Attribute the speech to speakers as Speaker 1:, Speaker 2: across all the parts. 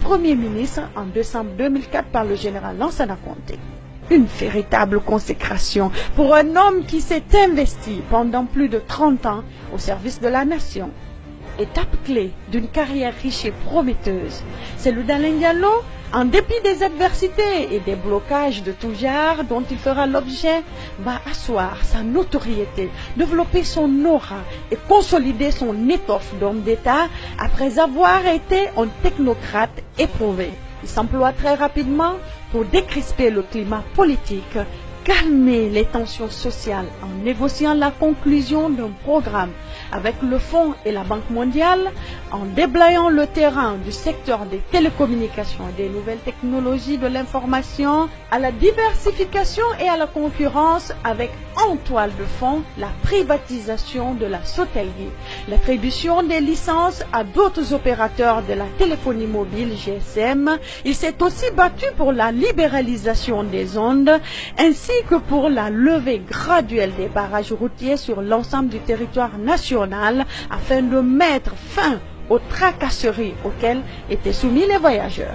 Speaker 1: Premier ministre en décembre 2004 par le général Lansana Conté. Une véritable consécration pour un homme qui s'est investi pendant plus de 30 ans au service de la nation. Étape clé d'une carrière riche et prometteuse, celle d'Alain Diallo, en dépit des adversités et des blocages de tout genre dont il fera l'objet, va asseoir sa notoriété, développer son aura et consolider son étoffe d'homme d'État après avoir été un technocrate éprouvé. Il s'emploie très rapidement pour décrisper le climat politique, calmer les tensions sociales en négociant la conclusion d'un programme avec le Fonds et la Banque mondiale, en déblayant le terrain du secteur des télécommunications et des nouvelles technologies de l'information à la diversification et à la concurrence avec en toile de fond la privatisation de la Sotelgui, l'attribution des licences à d'autres opérateurs de la téléphonie mobile GSM. Il s'est aussi battu pour la libéralisation des ondes ainsi que pour la levée graduelle des barrages routiers sur l'ensemble du territoire national afin de mettre fin aux tracasseries auxquelles étaient soumis les voyageurs.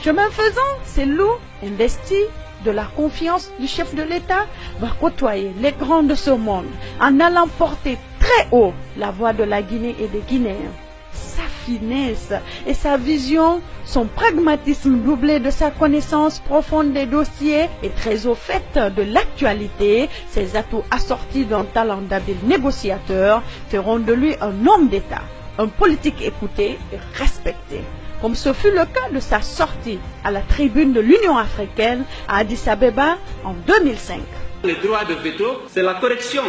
Speaker 1: Chemin faisant, ces loups investis de la confiance du chef de l'État va côtoyer les grands de ce monde en allant porter très haut la voix de la Guinée et des Guinéens. Sa finesse et sa vision, son pragmatisme doublé de sa connaissance profonde des dossiers et très au fait de l'actualité, ses atouts assortis d'un talent d'habile négociateur feront de lui un homme d'État, un politique écouté et respecté, comme ce fut le cas de sa sortie à la tribune de l'Union africaine à Addis Abeba en 2005.
Speaker 2: Le droit de veto, c'est la correction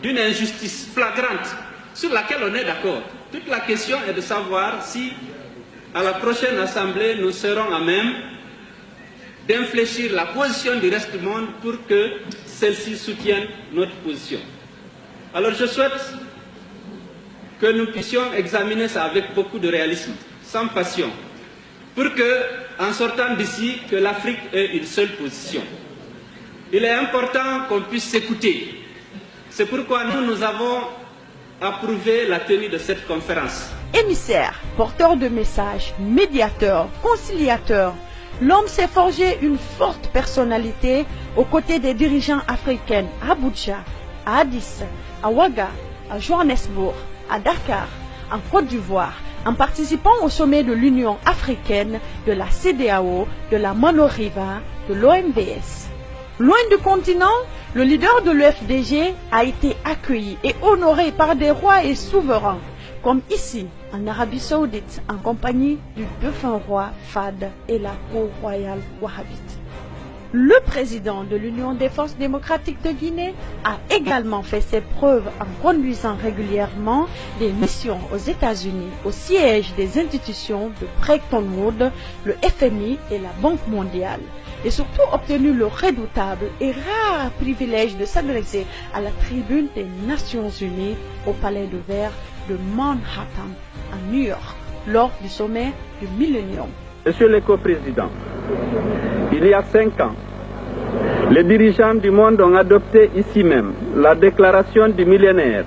Speaker 2: d'une injustice flagrante sur laquelle on est d'accord. Toute la question est de savoir si, à la prochaine Assemblée, nous serons à même d'infléchir la position du reste du monde pour que celle-ci soutienne notre position. Alors je souhaite que nous puissions examiner ça avec beaucoup de réalisme, sans passion, pour que, en sortant d'ici, que l'Afrique ait une seule position. Il est important qu'on puisse s'écouter. C'est pourquoi nous avons approuvé la tenue de cette conférence.
Speaker 1: Émissaire, porteur de messages, médiateur, conciliateur, l'homme s'est forgé une forte personnalité aux côtés des dirigeants africains à Abuja, à Addis, à Ouaga, à Johannesburg, à Dakar, en Côte d'Ivoire, en participant au sommet de l'Union africaine, de la CEDEAO, de la Monoriva, de l'OMVS. Loin du continent, le leader de l'UFDG a été accueilli et honoré par des rois et souverains, comme ici, en Arabie Saoudite, en compagnie du défunt roi Fahd et la cour royale wahhabite. Le président de l'Union des forces démocratiques de Guinée a également fait ses preuves en conduisant régulièrement des missions aux États-Unis, au siège des institutions de Bretton Woods, le FMI et la Banque mondiale, et surtout obtenu le redoutable et rare privilège de s'adresser à la tribune des Nations Unies au Palais de Verre de Manhattan, à New York, lors du sommet du Millennium.
Speaker 3: Monsieur le coprésident, il y a 5 ans, les dirigeants du monde ont adopté ici même la déclaration du millénaire,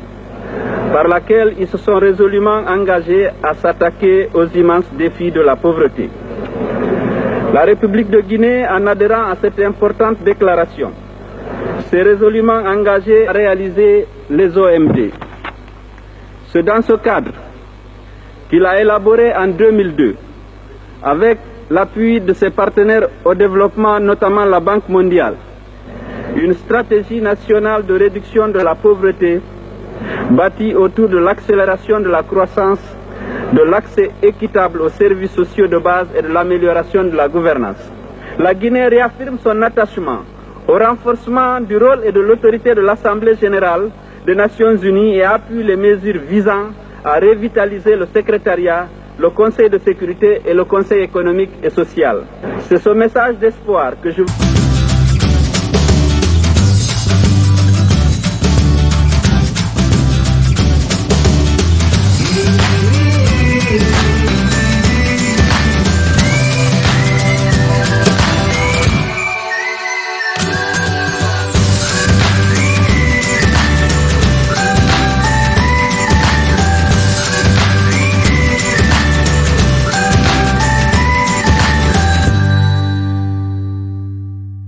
Speaker 3: par laquelle ils se sont résolument engagés à s'attaquer aux immenses défis de la pauvreté. La République de Guinée, en adhérant à cette importante déclaration, s'est résolument engagée à réaliser les OMD. C'est dans ce cadre qu'il a élaboré en 2002, avec l'appui de ses partenaires au développement, notamment la Banque mondiale, une stratégie nationale de réduction de la pauvreté bâtie autour de l'accélération de la croissance, de l'accès équitable aux services sociaux de base et de l'amélioration de la gouvernance. La Guinée réaffirme son attachement au renforcement du rôle et de l'autorité de l'Assemblée générale des Nations unies et appuie les mesures visant à revitaliser le secrétariat, le Conseil de sécurité et le Conseil économique et social. C'est ce message d'espoir que je